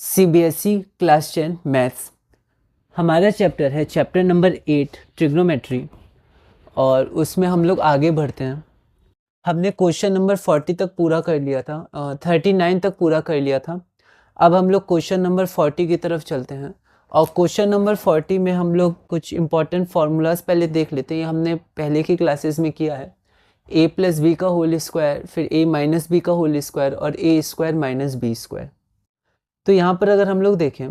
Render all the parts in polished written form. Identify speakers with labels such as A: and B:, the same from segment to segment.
A: CBSE class 10 maths हमारा chapter है chapter number 8 trigonometry. और उसमें हम लोग आगे बढ़ते हैं। हमने क्वेश्चन नंबर 40 तक पूरा कर लिया था, 39 तक पूरा कर लिया था। अब हम लोग क्वेश्चन नंबर 40 की तरफ चलते हैं। और क्वेश्चन नंबर 40 में हम लोग कुछ इंपॉर्टेंट फार्मूलाज पहले देख लेते हैं। ये हमने पहले की क्लासेस में किया है। a प्लस बी का होल स्क्वायर, फिर a माइनस बी का होल स्क्वायर और a square minus B square. तो यहाँ पर अगर हम लोग देखें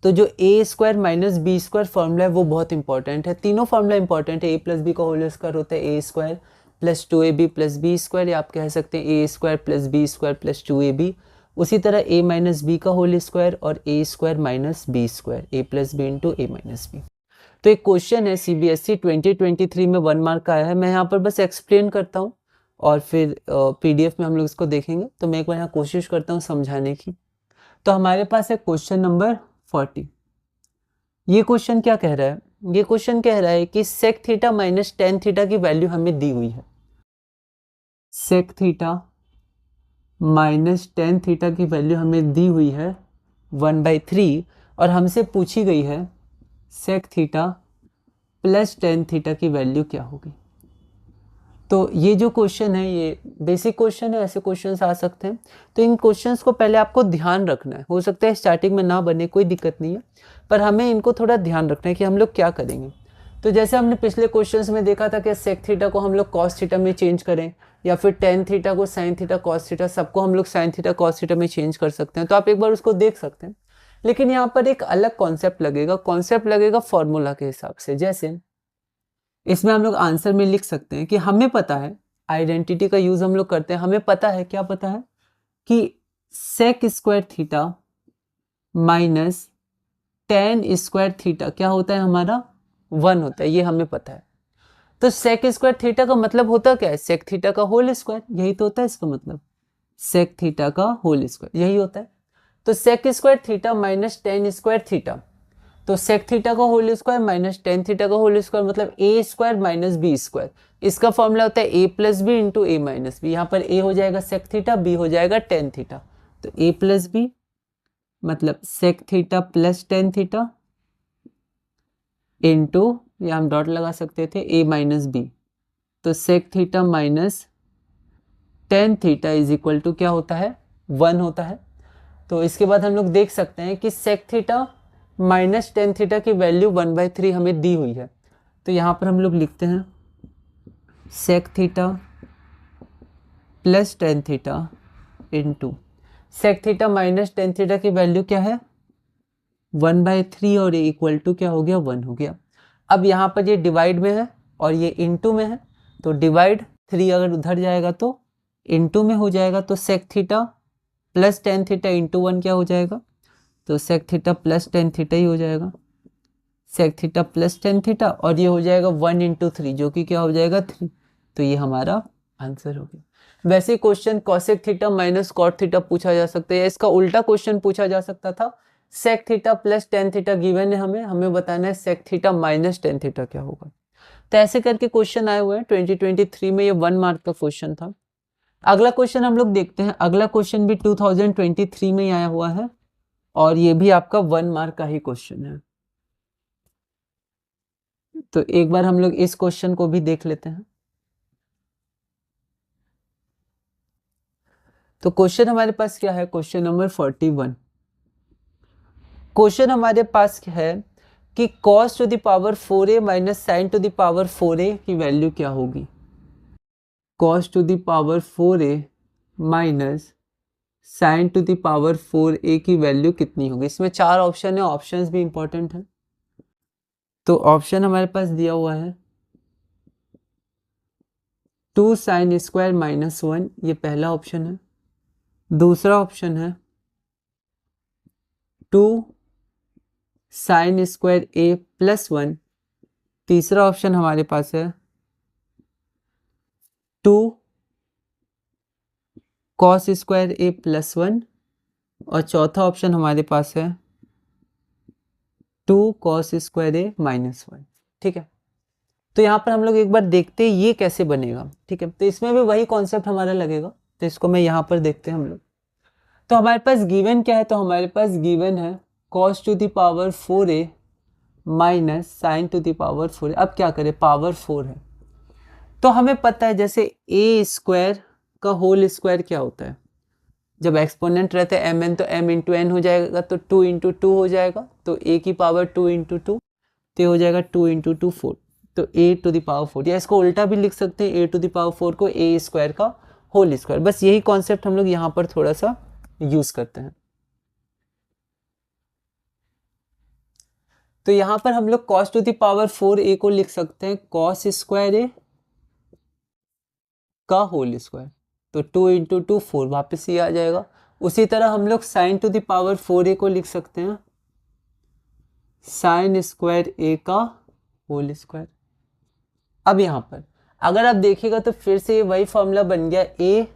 A: तो जो A square minus B square formula है वो बहुत इंपॉर्टेंट है। तीनों फॉर्मूला इंपॉर्टेंट है। ए प्लस बी का होल स्क्वायर होता है A square plus 2ab plus B square, या आप कह सकते हैं A square plus B square plus 2ab। उसी तरह ए माइनस बी का होल स्क्वायर और ए square minus B square, A plus B into A minus B. तो एक क्वेश्चन है सीबीएसई 2023 में 1 मार्क का आया है। मैं यहाँ पर बस एक्सप्लेन करता हूँ और फिर पीडीएफ में हम लोग इसको देखेंगे। तो मैं एक बार यहाँ कोशिश करता हूँ समझाने की। तो हमारे पास है क्वेश्चन नंबर 40। ये क्वेश्चन क्या कह रहा है? ये क्वेश्चन कह रहा है कि sec theta minus tan theta की वैल्यू हमें दी हुई है। Sec theta minus tan theta की वैल्यू हमें दी हुई है 1/3 और हमसे पूछी गई है sec theta plus tan theta की वैल्यू क्या होगी। तो ये जो क्वेश्चन है ये बेसिक क्वेश्चन है, ऐसे क्वेश्चंस आ सकते हैं। तो इन क्वेश्चंस को पहले आपको ध्यान रखना है। हो सकता है स्टार्टिंग में ना बने, कोई दिक्कत नहीं है, पर हमें इनको थोड़ा ध्यान रखना है कि हम लोग क्या करेंगे। तो जैसे हमने पिछले क्वेश्चंस में देखा था कि सेक थीटा को हम लोग कॉस थीटा में चेंज करें, या फिर टेन थीटा को साइन थीटा कॉस थीटा, सबको हम लोग साइन थीटा कॉस थीटा में चेंज कर सकते हैं। तो आप एक बार उसको देख सकते हैं। लेकिन यहाँ पर एक अलग कॉन्सेप्ट लगेगा फॉर्मूला के हिसाब से। जैसे इसमें हम लोग आंसर में लिख सकते हैं कि हमें पता है, आइडेंटिटी का यूज हम लोग करते हैं। हमें पता है, क्या पता है कि sec square theta minus tan square theta क्या होता है हमारा 1 होता है। ये हमें पता है। तो सेक स्क्वायर थीटा का मतलब होता क्या है? सेक थीटा का होल स्क्वायर, यही तो होता है इसका मतलब। सेक थीटा का होल स्क्वायर यही होता है। तो sec square theta minus tan square theta, तो सेक थीटा का whole square minus tan theta का होल स्क्वायर मतलब A square minus B square. इसका फॉर्मूला होता है A plus B into A minus B. यहाँ पर ए हो जाएगा सेक थीटा, बी हो जाएगा टेन थीटा। तो ए प्लस बी मतलब sec theta plus tan theta into, या हम डॉट लगा सकते थे, ए माइनस बी। तो sec theta minus tan theta is equal to क्या होता है? 1 होता है। तो इसके बाद हम लोग देख सकते हैं कि sec theta minus tan theta की वैल्यू 1/3 हमें दी हुई है। तो यहाँ पर हम लोग लिखते हैं sec theta plus tan theta into sec theta minus tan theta की वैल्यू क्या है? 1/3 और ये इक्वल टू क्या हो गया? 1 हो गया। अब यहाँ पर ये डिवाइड में है और ये इंटू में है, तो डिवाइड 3 अगर उधर जाएगा तो इंटू में हो जाएगा। तो sec theta plus tan theta into 1 क्या हो जाएगा? तो sec theta plus tan theta ही हो जाएगा। Sec theta plus tan theta और ये हो जाएगा 1 इंटू 3 जो कि क्या हो जाएगा? 3। तो ये हमारा आंसर हो गया। वैसे question cosec theta minus cot theta पूछा जा सकता है, या इसका उल्टा क्वेश्चन पूछा जा सकता था। Sec theta plus tan theta given है, हमें बताना है sec theta minus tan theta क्या होगा। तो ऐसे करके क्वेश्चन आए हुए हैं 2023 में। ये 1 मार्क का क्वेश्चन था। अगला क्वेश्चन हम लोग देखते हैं। अगला क्वेश्चन भी 2023 में ही आया हुआ है और ये भी आपका 1 मार्क का ही क्वेश्चन है। तो एक बार हम लोग इस क्वेश्चन को भी देख लेते हैं। तो क्वेश्चन हमारे पास क्या है? Question number 41। क्वेश्चन हमारे पास है कि cos to the power 4a minus sine to the power 4a की वैल्यू क्या होगी। cos to the power 4a minus sine to the power 4a की वैल्यू कितनी होगी। इसमें 4 ऑप्शन है, ऑप्शंस भी इंपॉर्टेंट है। तो ऑप्शन हमारे पास दिया हुआ है 2 साइन स्क्वायर माइनस 1, ये पहला ऑप्शन है। दूसरा ऑप्शन है 2 साइन स्क्वायर ए प्लस 1। तीसरा ऑप्शन हमारे पास है 2 कॉस स्क्वायर ए प्लस 1 और चौथा ऑप्शन हमारे पास है 2 कॉस स्क्वायर ए माइनस 1। ठीक है। तो यहाँ पर हम लोग एक बार देखते हैं ये कैसे बनेगा। ठीक है, तो इसमें भी वही कॉन्सेप्ट हमारा लगेगा। तो इसको मैं यहाँ पर देखते हैं हम लोग। तो हमारे पास गिवन क्या है, तो हमारे पास गिवन है cos to the power 4a minus sine to the power 4a। अब क्या करें, पावर 4 है तो हमें पता है जैसे a स्क्वायर का होल स्क्वायर क्या होता है, जब एक्सपोनेंट रहते हैं mn तो m इंटू एन हो जाएगा, तो 2 इंटू 2 हो जाएगा, तो a की पावर 2 इंटू 2 तो हो जाएगा 2 इंटू 2 4, तो a टू द पावर 4, या इसको उल्टा भी लिख सकते हैं a टू द पावर 4 को a स्क्वायर का होल स्क्वायर। बस यही कॉन्सेप्ट हम लोग यहाँ पर थोड़ा सा यूज करते हैं। तो यहाँ पर हम लोग cos to the power 4a को लिख सकते हैं cos स्क्वायर a का होल स्क्वायर, तो 2 इंटू 2 4 वापस ये आ जाएगा। उसी तरह हम लोग sign to the power 4a को लिख सकते हैं साइन स्क्वायर a का होल स्क्वायर। अब यहाँ पर अगर आप देखिएगा तो फिर से ये वही फॉर्मूला बन गया a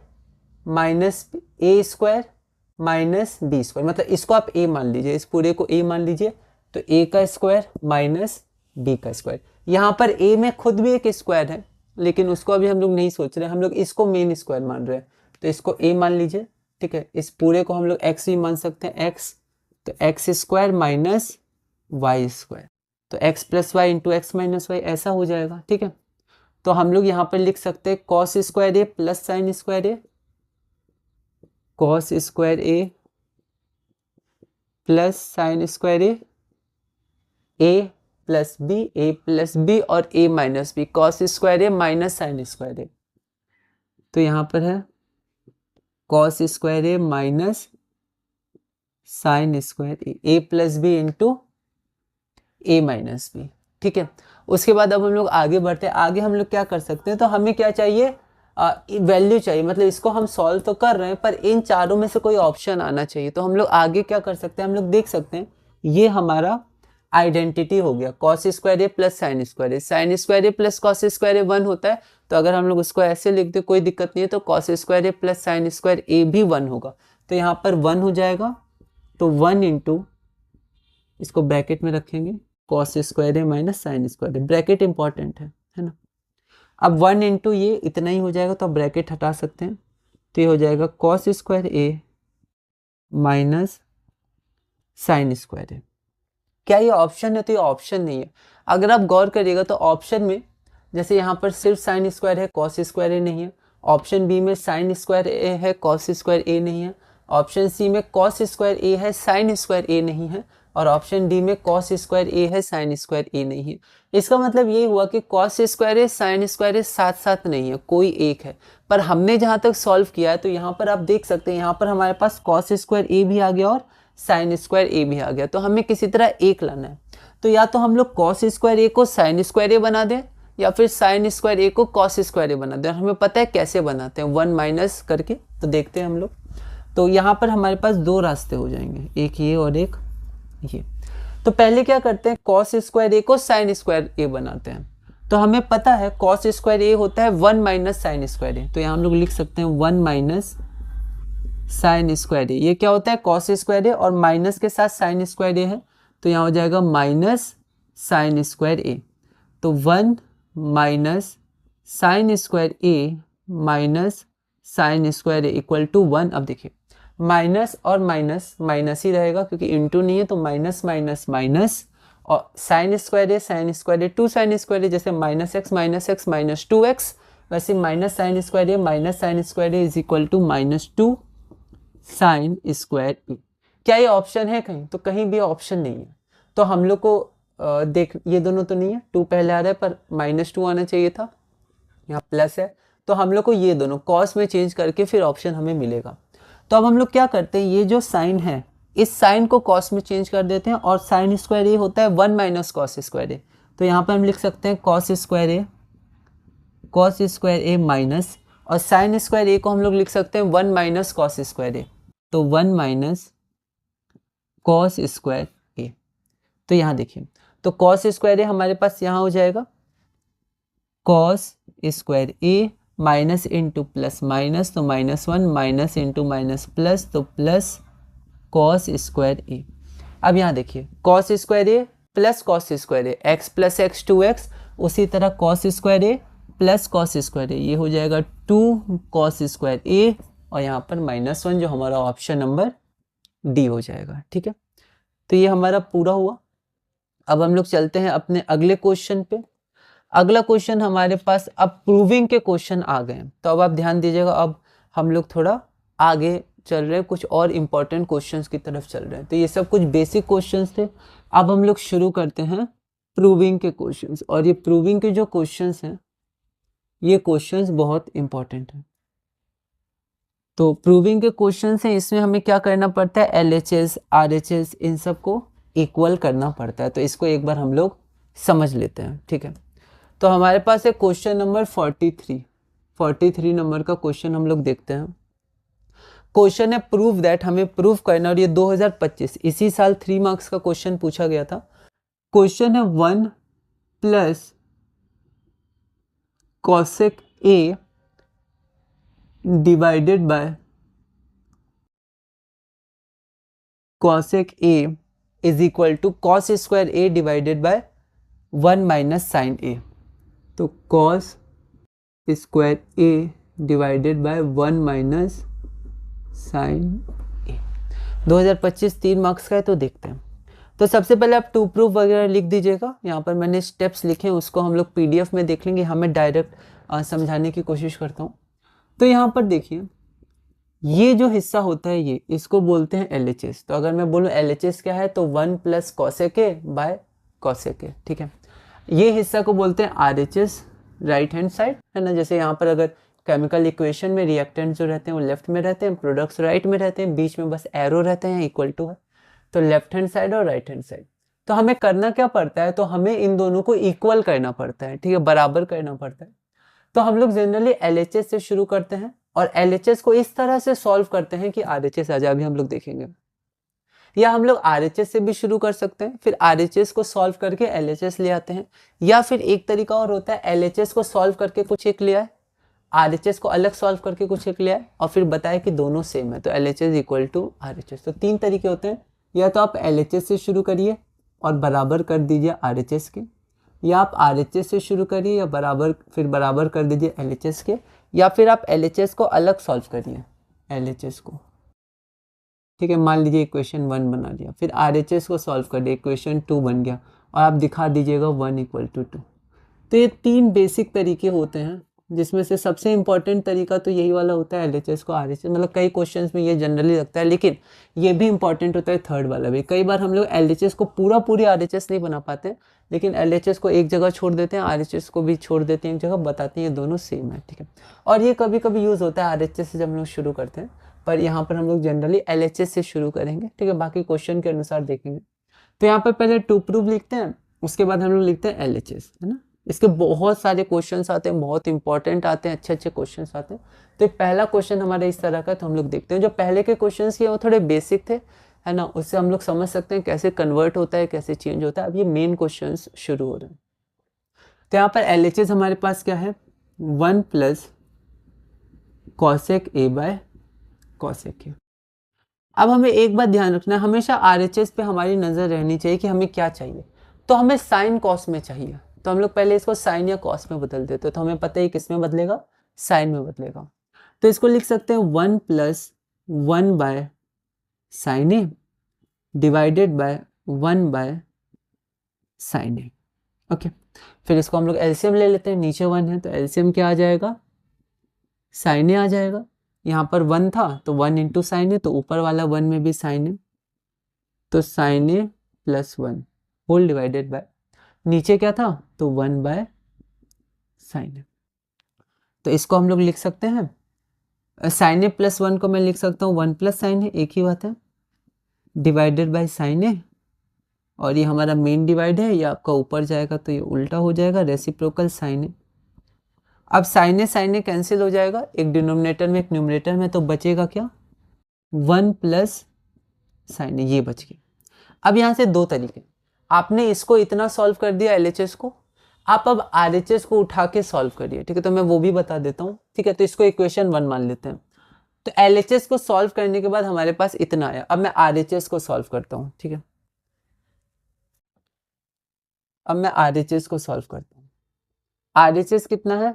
A: minus A square minus B square, मतलब इसको आप a मान लीजिए, इस पूरे को a मान लीजिए, तो a का स्क्वायर माइनस b का स्क्वायर। यहाँ पर a में खुद भी एक स्क्वायर है लेकिन उसको अभी हम लोग नहीं सोच रहे, हम लोग इसको मेन स्क्वायर मान रहे हैं, तो इसको a मान लीजिए, ठीक है। इस पूरे को हम लोग x भी मान सकते हैं, x, तो X square minus Y square, तो x plus Y into X minus Y ऐसा हो जाएगा, ठीक है। तो हम लोग यहाँ पर लिख सकते हैं cos square A plus sine square A, cos square A plus sine square A plus B और a minus B, cos square A minus sine square A, तो यहाँ पर है cos square A minus sine square A plus B into A minus B, ठीक है। उसके बाद अब हम लोग आगे बढ़ते हैं। आगे हम लोग क्या कर सकते हैं, तो हमें क्या चाहिए, वैल्यू चाहिए, मतलब इसको हम सॉल्व तो कर रहे हैं पर इन चारों में से कोई ऑप्शन आना चाहिए। तो हम लोग आगे क्या कर सकते हैं, हम लोग देख सकते हैं ये हमारा आइडेंटिटी हो गया, cos square A plus sine square A, sign square A plus cos square A 1 होता है, तो अगर हम लोग उसको ऐसे लिख दे कोई दिक्कत नहीं है, तो cos square A plus sine square ए भी 1 होगा, तो यहाँ पर 1 हो जाएगा, तो 1 इंटू, इसको ब्रैकेट में रखेंगे, cos square A minus sine square A, bracket important है ना। अब 1 इंटू ये इतना ही हो जाएगा, तो आप ब्रैकेट हटा सकते हैं, तो ये हो जाएगा cos square A minus sine square A. क्या ये ऑप्शन है, तो ये ऑप्शन नहीं है। अगर आप गौर करिएगा तो ऑप्शन में जैसे यहाँ पर सिर्फ साइन स्क्वायर है, कॉस स्क्वायर ए नहीं है, ऑप्शन बी में साइन स्क्वायर ए है, कॉस स्क्वायर ए नहीं है, ऑप्शन सी में कॉस स्क्वायर ए है, साइन स्क्वायर ए नहीं है, और ऑप्शन डी में कॉस स्क्वायर ए है, साइन स्क्वायर ए नहीं है। इसका मतलब ये हुआ कि कॉस स्क्वायर ए साइन स्क्वायर ए साथ साथ नहीं है, कोई एक है। पर हमने जहाँ तक सॉल्व किया है तो यहाँ पर आप देख सकते हैं, यहाँ पर हमारे पास कॉस स्क्वायर ए भी आ गया और साइन स्क्वायर ए भी आ गया, तो हमें किसी तरह एक लाना है। तो या तो हम लोग कॉस स्क्वायर ए को साइन स्क्वायर ए बना दें, या फिर साइन स्क्वायर ए को कॉस स्क्वायर ए बना दें। हमें पता है कैसे बनाते हैं, 1 माइनस करके, तो देखते हैं हम लोग। तो यहाँ पर हमारे पास 2 रास्ते हो जाएंगे, एक ये और एक ये। तो पहले क्या करते हैं, कॉस स्क्वायर ए को साइन स्क्वायर ए बनाते हैं। तो हमें पता है कॉस स्क्वायर ए होता है 1 माइनस साइन स्क्वायर ए, तो यहाँ हम लोग लिख सकते हैं 1 माइनस साइन स्क्वायर ए। ये क्या होता है, कॉस स्क्वायर ए और माइनस के साथ साइन स्क्वायर ए है, तो यहाँ हो जाएगा माइनस साइन स्क्वायर ए। तो 1 minus sine square A minus sine square A equal to 1। अब देखिए माइनस और माइनस माइनस ही रहेगा क्योंकि इंटू नहीं है, तो माइनस माइनस माइनस, और sine square A 2 sine square A, जैसे माइनस एक्स माइनस 2x, वैसे minus sine square A is equal to minus 2 sine square A. क्या ये ऑप्शन है कहीं, तो कहीं भी ऑप्शन नहीं है। तो हम लोग को देख, ये दोनों तो नहीं है, 2 पहले आ रहा है पर -2 आना चाहिए था, यहाँ प्लस है, तो हम लोग को ये दोनों कॉस में चेंज करके फिर ऑप्शन हमें मिलेगा। तो अब हम लोग क्या करते हैं, ये जो साइन है इस साइन को कॉस में चेंज कर देते हैं, और साइन स्क्वायर ए होता है 1 माइनस कॉस स्क्वायर ए, तो यहाँ पर हम लिख सकते हैं कॉस स्क्वायर ए माइनस, और साइन स्क्वायर ए को हम लोग लिख सकते हैं 1 माइनस कॉस स्क्वायर ए, तो 1 माइनस कॉस स्क्वायर ए। तो यहाँ देखिए, तो कॉस स्क्वायर ए हमारे पास यहाँ हो जाएगा cos square A minus into plus minus, तो -1 माइनस इंटू माइनस प्लस, तो प्लस कॉस स्क्वायर ए। अब यहाँ देखिए cos square A plus cos square A, x plus x 2x, उसी तरह cos square A plus cos square ए, ये हो जाएगा 2 कॉस स्क्वायर ए, और यहाँ पर -1 जो हमारा ऑप्शन नंबर डी हो जाएगा। ठीक है, तो ये हमारा पूरा हुआ। अब हम लोग चलते हैं अपने अगले क्वेश्चन पे। अगला क्वेश्चन हमारे पास अब प्रूविंग के क्वेश्चन आ गए हैं, तो अब आप ध्यान दीजिएगा, अब हम लोग थोड़ा आगे चल रहे हैं, कुछ और इम्पोर्टेंट क्वेश्चंस की तरफ चल रहे हैं। तो ये सब कुछ बेसिक क्वेश्चंस थे। अब हम लोग शुरू करते हैं प्रूविंग के क्वेश्चंस, और ये प्रूविंग के जो क्वेश्चंस हैं ये क्वेश्चंस बहुत इंपॉर्टेंट हैं। तो प्रूविंग के क्वेश्चंस हैं, इसमें हमें क्या करना पड़ता है, LHS RHS इन सब को इक्वल करना पड़ता है। तो इसको एक बार हम लोग समझ लेते हैं। ठीक है, तो हमारे पास है क्वेश्चन नंबर 43 नंबर का क्वेश्चन हम लोग देखते हैं। क्वेश्चन है प्रूव दैट, हमें प्रूव करना, और ये 2025 इसी साल 3 मार्क्स का क्वेश्चन पूछा गया था। क्वेश्चन है 1 plus cosec A divided by cosec A is equal to cos square A divided by 1 minus sine A. तो cos square A divided by 1 minus sine A. 2025 3 marks का है, तो देखते हैं। तो सबसे पहले आप टू प्रूफ वगैरह लिख दीजिएगा। यहाँ पर मैंने स्टेप्स लिखे हैं, उसको हम लोग PDF में देख लेंगे। हमें डायरेक्ट समझाने की कोशिश करता हूँ। तो यहाँ पर देखिए, ये जो हिस्सा होता है ये, इसको बोलते हैं LHS। तो अगर मैं बोलूँ LHS क्या है, तो 1 प्लस कॉसेक ए बाय कॉसेक ए। ठीक है, ये हिस्सा को बोलते हैं RHS, राइट हैंड साइड, है ना। जैसे यहाँ पर अगर केमिकल इक्वेशन में रिएक्टेंट जो रहते हैं वो लेफ्ट में रहते हैं, प्रोडक्ट्स राइट में रहते हैं, बीच में बस एरो रहते हैं, इक्वल टू है, तो लेफ्ट हैंड साइड और राइट हैंड साइड। तो हमें करना क्या पड़ता है, तो हमें इन दोनों को इक्वल करना पड़ता है। ठीक है, बराबर करना पड़ता है। तो हम लोग जनरली LHS से शुरू करते हैं, और LHS को इस तरह से सॉल्व करते हैं कि RHS आ जाए। अभी हम लोग देखेंगे, या हम लोग RHS से भी शुरू कर सकते हैं, फिर RHS को सॉल्व करके LHS ले आते हैं, या फिर एक तरीका और होता है, LHS को सॉल्व करके कुछ एक ले आए, RHS को अलग सॉल्व करके कुछ एक ले आए, और फिर बताए कि दोनों सेम है, तो LHS इक्वल टू RHS। तो 3 तरीके होते हैं, या तो आप LHS से शुरू करिए और बराबर कर दीजिए RHS के, या आप RHS से शुरू करिए या बराबर कर दीजिए LHS के, या फिर आप LHS को अलग सॉल्व करिए, LHS को। ठीक है, मान लीजिए इक्वेशन 1 बना लिया, फिर RHS को सॉल्व कर दिया, इक्वेशन 2 बन गया, और आप दिखा दीजिएगा 1 इक्वल टू 2। तो ये 3 बेसिक तरीके होते हैं, जिसमें से सबसे इंपॉर्टेंट तरीका तो यही वाला होता है, LHS को RHS, मतलब कई क्वेश्चंस में ये जनरली लगता है, लेकिन ये भी इंपॉर्टेंट होता है थर्ड वाला भी। कई बार हम लोग LHS को पूरी RHS नहीं बना पाते, लेकिन LHS को एक जगह छोड़ देते हैं, RHS को भी छोड़ देते हैं एक जगह, बताते हैं ये दोनों सेम है। ठीक है, और ये कभी कभी यूज़ होता है RHS से जब हम लोग शुरू करते हैं, पर यहाँ पर हम लोग जनरली LHS से शुरू करेंगे। ठीक है, बाकी क्वेश्चन के अनुसार देखेंगे। तो यहाँ पर पहले टू प्रूफ लिखते हैं, उसके बाद हम लोग लिखते हैं LHS, है ना। इसके बहुत सारे क्वेश्चंस आते हैं, बहुत इंपॉर्टेंट आते हैं, अच्छे क्वेश्चंस आते हैं। तो पहला क्वेश्चन हमारा इस तरह का, तो हम लोग देखते हैं। जो पहले के क्वेश्चंस किए वो थोड़े बेसिक थे, है ना, उससे हम लोग समझ सकते हैं कैसे कन्वर्ट होता है, कैसे चेंज होता है। अब ये मेन क्वेश्चंस शुरू हो रहे हैं। तो यहाँ पर LHS हमारे पास क्या है, 1 प्लस कॉसेक ए बाय कॉसेक ए। अब हमें एक बात ध्यान रखना है, हमेशा RHS पे हमारी नज़र रहनी चाहिए कि हमें क्या चाहिए। तो हमें साइन कॉस में चाहिए, तो हम लोग पहले इसको साइन या कॉस में बदल देते हैं। तो हमें पता है किस में बदलेगा, साइन में बदलेगा। तो इसको लिख सकते हैं 1 plus 1 by sine A divided by 1 by sine A. Okay, फिर इसको हम लोग LCM ले लेते हैं। नीचे 1 है तो LCM क्या आ जाएगा, साइन ए आ जाएगा। यहाँ पर 1 था तो 1 इंटू साइन ए, तो ऊपर वाला 1 में भी साइन ए, तो sine A plus 1 whole divided by, नीचे क्या था, तो 1 बाय साइन ए। तो इसको हम लोग लिख सकते हैं, साइन ए प्लस 1 को मैं लिख सकता हूँ 1 प्लस साइन ए, एक ही बात है, डिवाइडेड बाय साइन ए, और ये हमारा मेन डिवाइड है, ये आपका ऊपर जाएगा तो ये उल्टा हो जाएगा, रेसिप्रोकल साइन ए। अब साइन ए कैंसिल हो जाएगा, एक डिनोमिनेटर में एक न्यूमरेटर में, तो बचेगा क्या, 1 प्लस साइन ए, ये बच गया। अब यहाँ से 2 तरीके, आपने इसको इतना सॉल्व कर दिया LHS को, आप अब RHS को उठा के सॉल्व करिए। ठीक है, तो मैं वो भी बता देता हूँ। ठीक है, तो इसको इक्वेशन 1 मान लेते हैं। तो LHS को सॉल्व करने के बाद हमारे पास इतना आया। अब मैं RHS को सॉल्व करता हूँ। ठीक है, अब मैं RHS को सॉल्व करता हूँ। RHS कितना है,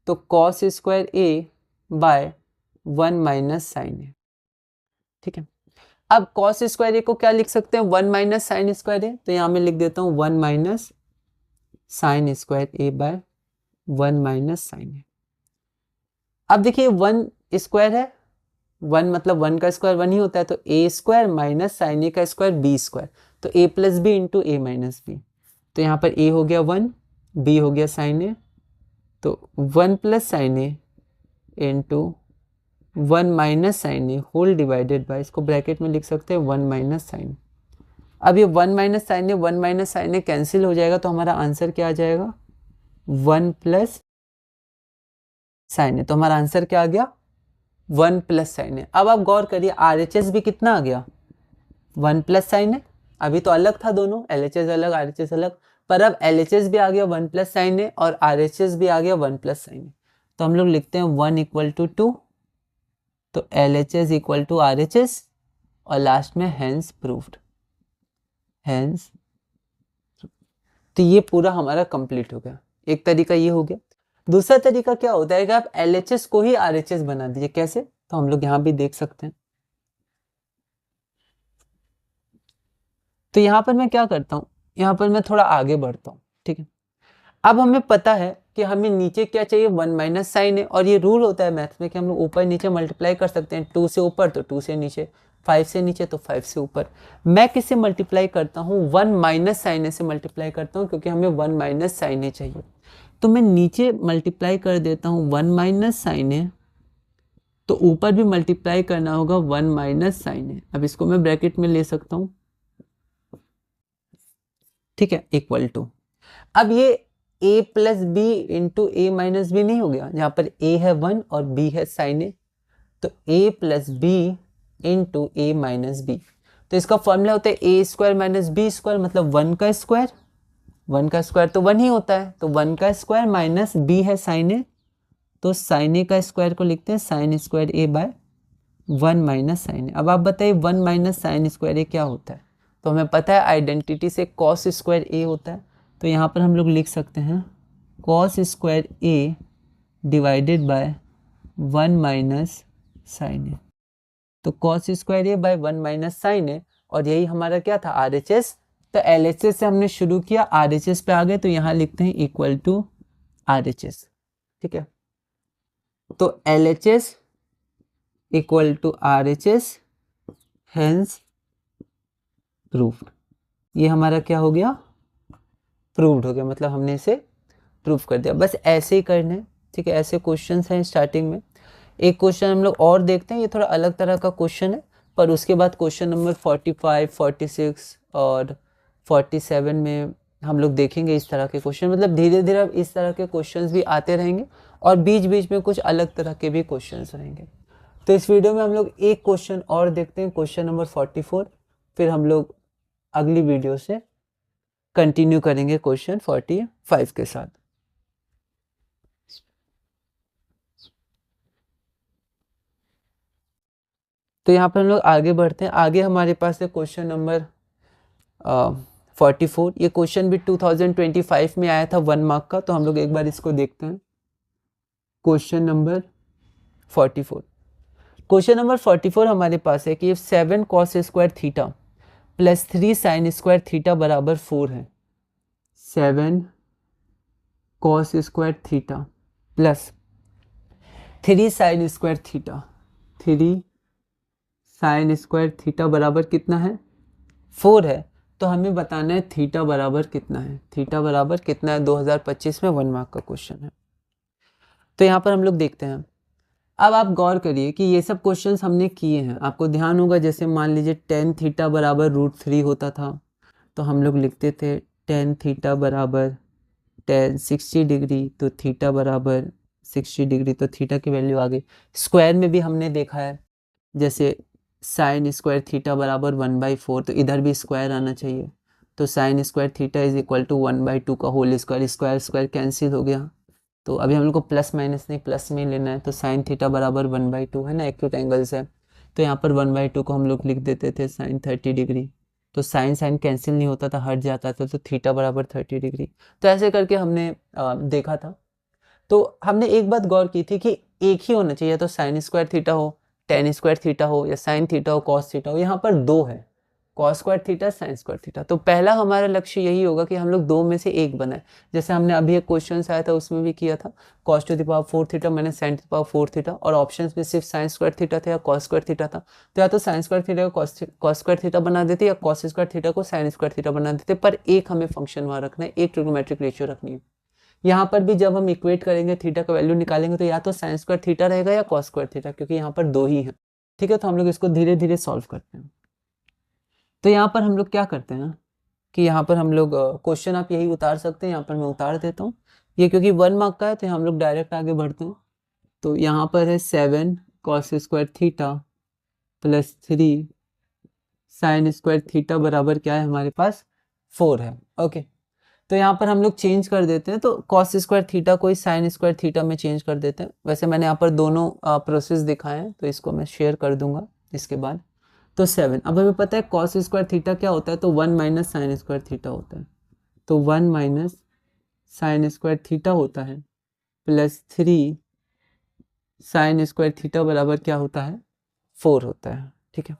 A: तो cos square A by 1 minus sine ए। ठीक है, अब कॉस स्क्वायर ए को क्या लिख सकते हैं, 1 माइनस साइन स्क्वायर ए, तो यहाँ मैं लिख देता हूँ 1 minus sine square A by 1 minus sine ए। अब देखिए 1 स्क्वायर है, 1 मतलब 1 का स्क्वायर 1 ही होता है, तो ए स्क्वायर माइनस साइन ए का स्क्वायर बी स्क्वायर, तो ए plus B into A minus B. तो यहाँ पर ए हो गया 1, बी हो गया साइन ए, तो 1 plus sine A into 1 minus sine A whole divided by, इसको ब्रैकेट में लिख सकते हैं 1 माइनस साइन। अब ये 1 माइनस साइन ए 1 माइनस साइन ए कैंसिल हो जाएगा, तो हमारा आंसर क्या आ जाएगा, 1 प्लस साइन ए। तो हमारा आंसर क्या आ गया, 1 प्लस साइन ए। अब आप गौर करिए RHS भी कितना आ गया, 1 प्लस साइन ए। अभी तो अलग था दोनों, LHS अलग RHS अलग, पर अब LHS भी आ गया 1 प्लस साइन ए और RHS भी आ गया 1 प्लस साइन ए। तो हम लोग लिखते हैं 1 इक्वल टू 2, तो LHS इक्वल टू RHS और लास्ट में हैंस प्रूव्ड, हैंस। तो ये पूरा हमारा कंप्लीट हो गया। एक तरीका ये हो गया। दूसरा तरीका क्या होता है कि आप LHS को ही RHS बना दीजिए। कैसे, तो हम लोग यहाँ भी देख सकते हैं। तो यहाँ पर मैं क्या करता हूँ, यहाँ पर मैं थोड़ा आगे बढ़ता हूँ। ठीक है, अब हमें पता है कि हमें नीचे क्या चाहिए, 1 माइनस साइन है, और ये रूल होता है मैथ्स में कि हम लोग ऊपर नीचे मल्टीप्लाई कर सकते हैं। 2 से ऊपर तो 2 से नीचे, 5 से नीचे तो 5 से ऊपर। मैं किससे मल्टीप्लाई करता हूँ, 1 माइनस साइन से मल्टीप्लाई करता हूँ, क्योंकि हमें 1 माइनस साइन चाहिए। तो मैं नीचे मल्टीप्लाई कर देता हूँ 1 माइनस साइन है, तो ऊपर भी मल्टीप्लाई करना होगा 1 माइनस साइन है। अब इसको मैं ब्रैकेट में ले सकता हूँ। ठीक है, इक्वल टू, अब ये a plus B into A minus B नहीं हो गया, जहाँ पर a है 1 और b है साइन ए, तो a plus B into A minus B. तो इसका फॉर्मूला होता है A square minus B square, मतलब 1 का स्क्वायर, 1 का स्क्वायर तो 1 ही होता है, तो 1 का स्क्वायर माइनस b है साइन ए, तो साइन ए का स्क्वायर को लिखते हैं sign square A by 1 minus sine ए। अब आप बताइए 1 माइनस साइन स्क्वायर ए क्या होता है, तो हमें पता है आइडेंटिटी से कॉस स्क्वायर ए होता है, तो यहाँ पर हम लोग लिख सकते हैं cos square A divided by 1 minus sine A. तो cos square A by 1 minus sine A, और यही हमारा क्या था, RHS। तो LHS से हमने शुरू किया, RHS पे आ गए, तो यहाँ लिखते हैं इक्वल टू RHS। ठीक है, तो LHS equal to RHS, hence proved. ये हमारा क्या हो गया, प्रूव्ड हो गया, मतलब हमने इसे प्रूव कर दिया। बस ऐसे ही करना है। ठीक है, ऐसे क्वेश्चंस हैं स्टार्टिंग में। एक क्वेश्चन हम लोग और देखते हैं, ये थोड़ा अलग तरह का क्वेश्चन है, पर उसके बाद क्वेश्चन नंबर 45, 46 और 47 में हम लोग देखेंगे इस तरह के क्वेश्चन। मतलब धीरे धीरे अब इस तरह के क्वेश्चंस भी आते रहेंगे और बीच बीच में कुछ अलग तरह के भी क्वेश्चंस रहेंगे। तो इस वीडियो में हम लोग एक क्वेश्चन और देखते हैं, क्वेश्चन नंबर 44, फिर हम लोग अगली वीडियो से कंटिन्यू करेंगे क्वेश्चन 45 के साथ। तो यहाँ पर हम लोग आगे बढ़ते हैं। आगे हमारे पास है क्वेश्चन नंबर 44। ये क्वेश्चन भी 2025 में आया था 1 मार्क का, तो हम लोग एक बार इसको देखते हैं। क्वेश्चन नंबर 44, क्वेश्चन नंबर 44 हमारे पास है कि 7 cos square theta plus 3 sine square theta बराबर 4 है। 7 cos square theta plus 3 sine square theta, 3 sine square theta बराबर कितना है, 4 है। तो हमें बताना है थीटा बराबर कितना है, थीटा बराबर कितना है। 2025 में 1 मार्क का क्वेश्चन है। तो यहाँ पर हम लोग देखते हैं। अब आप गौर करिए कि ये सब क्वेश्चंस हमने किए हैं, आपको ध्यान होगा। जैसे मान लीजिए टेन थीटा बराबर √3 होता था, तो हम लोग लिखते थे टेन थीटा बराबर टेन 60 डिग्री, तो थीटा बराबर 60 डिग्री, तो थीटा की वैल्यू आ गई। स्क्वायर में भी हमने देखा है, जैसे साइन स्क्वायर थीटा बराबर 1/4, तो इधर भी स्क्वायर आना चाहिए। तो sine square theta is equal to 1/2 का whole square, square square cancel हो गया। तो अभी हम लोग को प्लस माइनस नहीं, प्लस में ही लेना है। तो साइन थीटा बराबर 1/2 है ना, एक्यूट एंगल्स है, तो यहाँ पर 1/2 को हम लोग लिख देते थे साइन 30 डिग्री। तो साइन साइन कैंसिल नहीं होता था, हट जाता था, तो थीटा बराबर 30 डिग्री। तो ऐसे करके हमने देखा था। तो हमने एक बात गौर की थी कि एक ही होना चाहिए, या तो साइन स्क्वायर थीटा हो, टेन स्क्वायर थीटा हो, या साइन थीटा हो, कॉस थीटा हो। यहाँ पर दो है, cos square theta, sign square theta. तो पहला हमारा लक्ष्य यही होगा कि हम लोग दो में से एक बनाए। जैसे हमने अभी एक क्वेश्चन आया था उसमें भी किया था, cos two the power 4 theta minus sine to the power 4 theta, और ऑप्शंस में सिर्फ साइन स्क्वायर थीटा था या कॉस स्क्वायर थीटा था। तो या तो साइन स्क्वायर थीटा को कॉस स्क्वायर थीटा बना देते, या कॉस स्क्वायर थीटा को साइन स्क्वायर थीटा बना देते, पर एक हमें फंक्शन वहाँ रखना है, एक ट्रिग्नोमेट्रिक रेशियो रखनी है। यहाँ पर भी जब हम इक्वेट करेंगे, थीटा का वैल्यू निकालेंगे, तो या तो साइन स्क्वायर थीटा रहेगा या कॉस स्क्वायर थीटा, क्योंकि यहाँ पर दो ही है। ठीक है, तो हम लोग इसको धीरे धीरे सॉल्व करते हैं। तो यहाँ पर हम लोग क्या करते हैं कि यहाँ पर हम लोग क्वेश्चन आप यही उतार सकते हैं, यहाँ पर मैं उतार देता हूँ ये, क्योंकि 1 मार्क का है तो हम लोग डायरेक्ट आगे बढ़ते हैं। तो यहाँ पर है 7 cos square theta plus 3 sine square theta बराबर क्या है हमारे पास 4 है। ओके, तो यहाँ पर हम लोग चेंज कर देते हैं, तो कॉस स्क्वायर थीटा को साइन स्क्वायर थीटा में चेंज कर देते हैं। वैसे मैंने यहाँ पर दोनों प्रोसेस दिखाए हैं, तो इसको मैं शेयर कर दूंगा इसके बाद। तो 7, अब हमें पता है कॉस स्क्वायर थीटा क्या होता है, तो 1 माइनस साइन स्क्वायर थीटा होता है। तो 1 माइनस साइन स्क्वायर थीटा होता है प्लस 3 साइन स्क्वायर थीटा बराबर क्या होता है 4 होता है। ठीक है,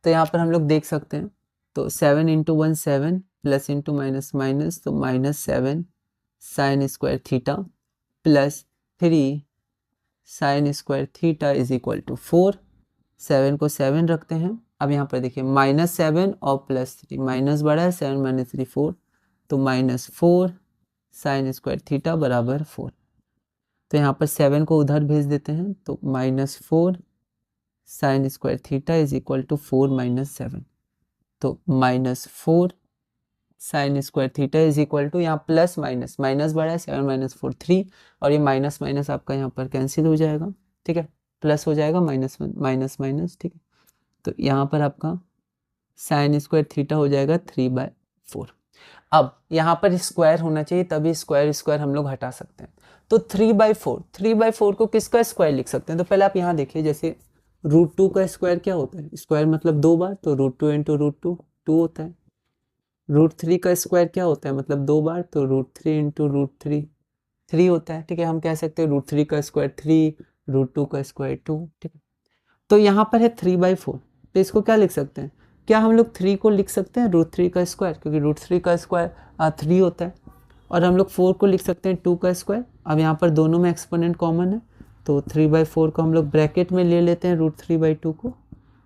A: तो यहाँ पर हम लोग देख सकते हैं, तो 7 into 1 7 plus into minus minus, तो -7 sine square theta plus 3 sine square theta is equal to 4। 7 को 7 रखते हैं। अब यहाँ पर देखिए -7 और +3, माइनस बड़ा है, 7 माइनस 3 4, तो -4 साइन स्क्वायर थीटा बराबर 4। तो यहाँ पर 7 को उधर भेज देते हैं, तो -4 sine square theta is equal to 4 minus 7, तो -4 sine square theta is equal to, यहाँ प्लस माइनस, माइनस बड़ा है, 7 माइनस 4 3, और ये माइनस माइनस आपका यहाँ पर कैंसिल हो जाएगा। ठीक है, प्लस हो जाएगा, माइनस माइनस माइनस। ठीक है, तो यहाँ पर आपका साइन स्क्वायर थीटा हो जाएगा 3/4। अब यहाँ पर स्क्वायर होना चाहिए, तभी स्क्वायर स्क्वायर हम लोग हटा सकते हैं। तो 3/4 को किसका स्क्वायर लिख सकते हैं, तो पहले आप यहाँ देखिए, जैसे √2 का स्क्वायर क्या होता है, स्क्वायर मतलब 2 बार, तो √2 इंटू √2 2 होता है। √3 का स्क्वायर क्या होता है, मतलब 2 बार, तो √3 इंटू √3 3 होता है। ठीक है, हम कह सकते हैं √3 का स्क्वायर 3, √2 का स्क्वायर 2। ठीक है, तो यहाँ पर है 3/4, तो इसको क्या लिख सकते हैं, क्या हम लोग 3 को लिख सकते हैं √3 का स्क्वायर, क्योंकि √3 का स्क्वायर 3 होता है, और हम लोग 4 को लिख सकते हैं 2 का स्क्वायर। अब यहाँ पर दोनों में एक्सपोनेंट कॉमन है, तो 3/4 को हम लोग ब्रैकेट में ले लेते हैं √3/2 को,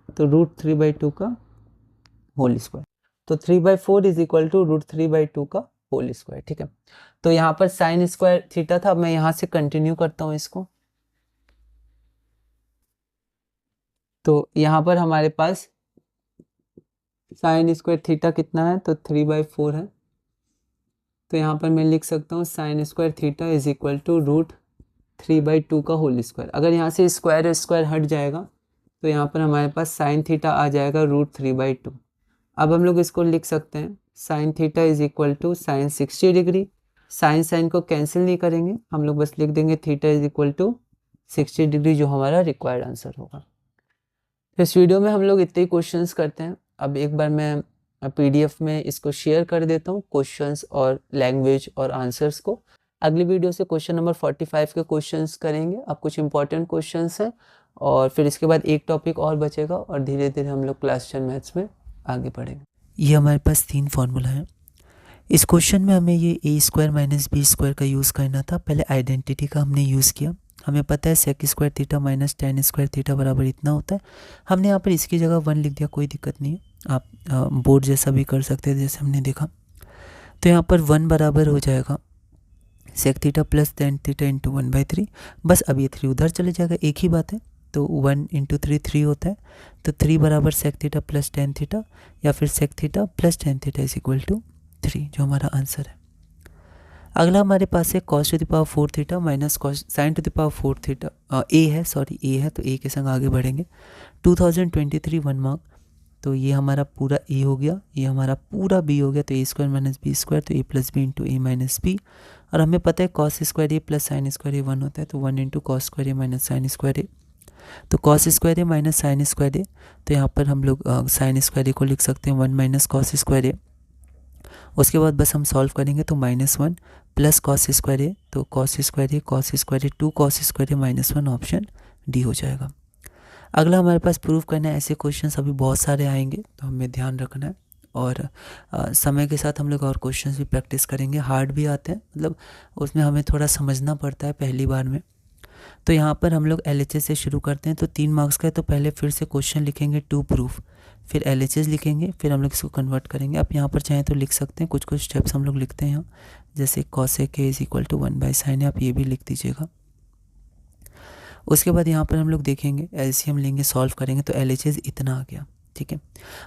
A: तो √3/2 का होल स्क्वायर, तो 3/4 इज इक्वल टू √3/2 का होल स्क्वायर। ठीक है, तो यहाँ पर साइन स्क्वायर थीटा था, अब मैं यहाँ से कंटिन्यू करता हूँ इसको। तो यहाँ पर हमारे पास साइन स्क्वायर थीटा कितना है, तो 3/4 है। तो यहाँ पर मैं लिख सकता हूँ sine square theta is equal to √3/2 का होल स्क्वायर। अगर यहाँ से स्क्वायर स्क्वायर हट जाएगा, तो यहाँ पर हमारे पास साइन थीटा आ जाएगा √3/2। अब हम लोग इसको लिख सकते हैं sine theta is equal to sine 60 degree. Sine sine को कैंसिल नहीं करेंगे, हम लोग बस लिख देंगे theta is equal to 60 degree, जो हमारा रिक्वायर्ड आंसर होगा। इस वीडियो में हम लोग इतने ही क्वेश्चंस करते हैं। अब एक बार मैं PDF में इसको शेयर कर देता हूँ, क्वेश्चंस और लैंग्वेज और आंसर्स को। अगली वीडियो से क्वेश्चन नंबर 45 के क्वेश्चंस करेंगे। अब कुछ इंपॉर्टेंट क्वेश्चंस हैं, और फिर इसके बाद एक टॉपिक और बचेगा, और धीरे धीरे हम लोग क्लास 10 मैथ्स में आगे बढ़ेंगे।
B: ये हमारे पास 3 फार्मूला है। इस क्वेश्चन में हमें ये a² माइनस b² का यूज़ करना था। पहले आइडेंटिटी का हमने यूज़ किया। हमें पता है sec square theta minus tan square theta बराबर इतना होता है। हमने यहाँ पर इसकी जगह 1 लिख दिया, कोई दिक्कत नहीं है, आप बोर्ड जैसा भी कर सकते हैं जैसे हमने देखा। तो यहाँ पर 1 बराबर हो जाएगा sec theta plus tan theta into 1/3। बस अब ये 3 उधर चले जाएगा, एक ही बात है। तो 1 इंटू 3 3 होता है, तो 3 बराबर sec theta plus tan theta, या फिर sec theta plus tan theta is equal to 3, जो हमारा आंसर है। अगला हमारे पास है cos to the power 4 theta minus sin to the power 4 theta. A है, तो ए के संग आगे बढ़ेंगे। 2023 1 मार्क, तो ये हमारा पूरा ए हो गया, ये हमारा पूरा बी हो गया, तो a² माइनस b², तो a plus B into A minus B. और हमें पता है cos square A plus sine square A 1 होता है, तो 1 इंटू cos square A minus sine square A. तो cos square A minus sine square A, तो यहाँ पर हम लोग साइन स्क्वायर ए को लिख सकते हैं 1 माइनस कॉस स्क्वायर ए। उसके बाद बस हम सॉल्व करेंगे तो -1 प्लस कॉस स्क्वायर ए, तो cos square A 2 cos square A -1 option D हो जाएगा। अगला हमारे पास प्रूव करना है, ऐसे क्वेश्चंस अभी बहुत सारे आएंगे तो हमें ध्यान रखना है, और समय के साथ हम लोग और क्वेश्चंस भी प्रैक्टिस करेंगे। हार्ड भी आते हैं, मतलब उसमें हमें थोड़ा समझना पड़ता है पहली बार में। तो यहाँ पर हम लोग LHS से शुरू करते हैं, तो 3 मार्क्स का है, तो पहले फिर से क्वेश्चन लिखेंगे टू प्रूफ, फिर LHS लिखेंगे, फिर हम लोग इसको कन्वर्ट करेंगे। आप यहाँ पर चाहें तो लिख सकते हैं, कुछ कुछ स्टेप्स हम लोग लिखते हैं यहाँ, जैसे cosec a = 1/sin, आप ये भी लिख दीजिएगा। उसके बाद यहाँ पर हम लोग देखेंगे LCM लेंगे, सॉल्व करेंगे, तो LHS इतना आ गया, ठीक है।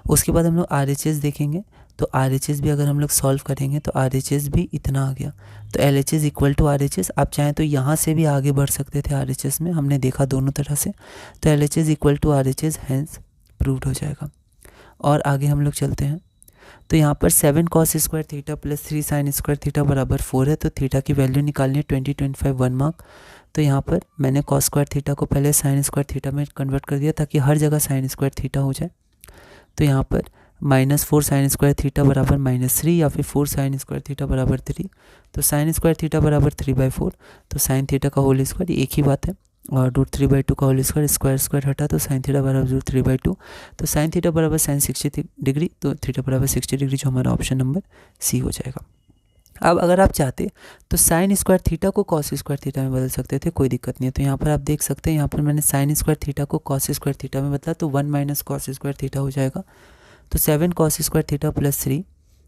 B: उसके बाद हम लोग RHS देखेंगे, तो RHS भी अगर हम लोग सॉल्व करेंगे तो RHS भी इतना आ गया, तो LHS = RHS। आप चाहें तो यहाँ से भी आगे बढ़ सकते थे RHS में, हमने देखा दोनों तरह से, तो LHS = RHS हैंस प्रूव्ड हो जाएगा। और आगे हम लोग चलते हैं, तो यहाँ पर 7 cos square theta plus 3 sin square theta बराबर 4 है, तो थीटा की वैल्यू निकालनी है 20, 25, 1 मार्क। तो यहाँ पर मैंने cos स्क्वायर थीटा को पहले sin स्क्वायर थीटा में कन्वर्ट कर दिया ताकि हर जगह sin स्क्वायर थीटा हो जाए। तो यहाँ पर -4 sin स्क्वायर थीटा बराबर -3, या फिर 4 sin स्क्वायर थीटा बराबर 3, तो sin स्क्वायर थीटा बराबर 3/4, तो sin थीटा का होल स्क्वायर एक ही बात है, और √3/2 का होल स्क्वायर, स्क्वायर स्क्वायर हटा तो sin थीटा बराबर √3/2, तो sin थीटा बराबर sin 60 डिग्री, तो थीटा बराबर 60 डिग्री, जो हमारा ऑप्शन नंबर सी हो जाएगा। अब अगर आप चाहते तो sin स्क्वायर थीटा को cos स्क्वायर थीटा में बदल सकते थे, कोई दिक्कत नहीं है। तो यहाँ पर आप देख सकते हैं, यहाँ पर मैंने sin स्क्वायर थीटा को cos स्क्वायर थीटा में बदला, तो 1 - cos स्क्वायर थीटा हो जाएगा, तो 7 cos स्क्वायर थीटा प्लस 3,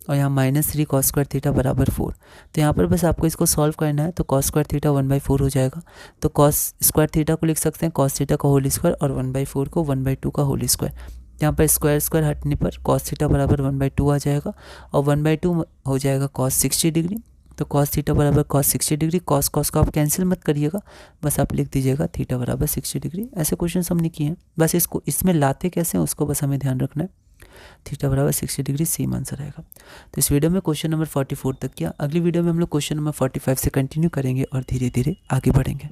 B: और यहाँ -3 cos स्क्वायर थीटा बराबर 4। तो यहाँ पर बस आपको इसको सॉल्व करना है, तो cos स्क्वायर थीटा 1/4 हो जाएगा, तो cos स्क्वायर थीटा को लिख सकते हैं cos थीटा का होल स्क्वायर, और 1/4 को 1/2 का होल स्क्वायर। यहाँ पर स्क्वायर स्क्वायर हटने पर cos थीटा बराबर 1/2 आ जाएगा, और 1/2 हो जाएगा cos 60 डिग्री, तो cos थीटा बराबर cos 60 डिग्री, cos को आप कैंसिल मत करिएगा, बस आप लिख दीजिएगा थीटा बराबर 60 डिग्री। ऐसे क्वेश्चन हमने किए हैं, बस इसको इसमें लाते कैसे हैं उसको बस हमें ध्यान रखना है। थीटा बराबर 60 डिग्री सेम आंसर आएगा। तो इस वीडियो में क्वेश्चन नंबर 44 तक किया, अगली वीडियो में हम लोग क्वेश्चन नंबर 45 से कंटिन्यू करेंगे और धीरे धीरे आगे बढ़ेंगे।